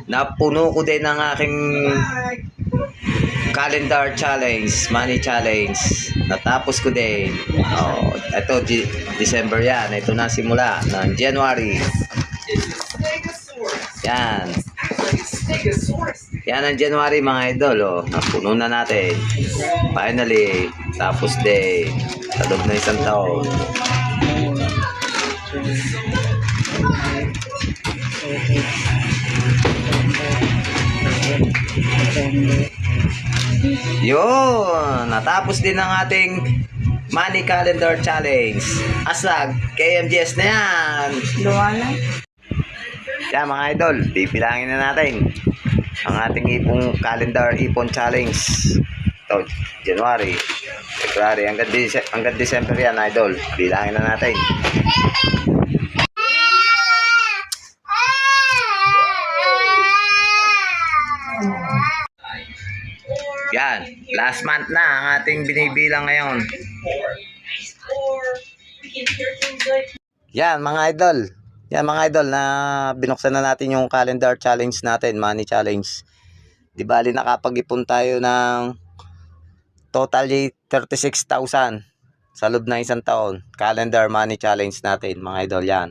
Napuno ko din ng aking calendar challenge, money challenge. Natapos ko din. Oh, ito December yan. Ito na simula ng January. Yan. Yan ang January mga idol. Oh. Napuno na natin. Finally. Tapos din. Sa loob na isang taon. Yun. Natapos din ang ating money calendar challenge. Asag. KMGS na yan. Yan mga idol. Bibilangin na natin ang ating ipon challenge. Ito, January, February, hanggang December yan, idol. Bilangin na natin. Yan, last month na ang ating binibilang ngayon. Yan mga idol. Yan mga idol, na binuksan na natin yung calendar challenge natin, money challenge. Di bali nakapag-ipon tayo ng totally 36,000 sa loob ng isang taon. Calendar money challenge natin mga idol yan.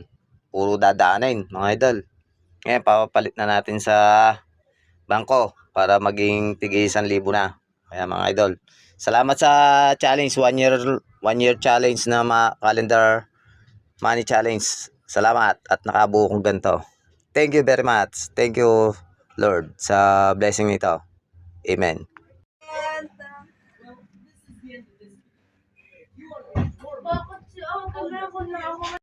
Puro dadaanin mga idol. Ngayon papapalit na natin sa bangko para maging tig 1,000 na. Kaya mga idol, salamat sa challenge, one year challenge na calendar money challenge. Salamat at nakabuo kong ganito. Thank you very much. Thank you Lord sa blessing nito. Amen. Bakit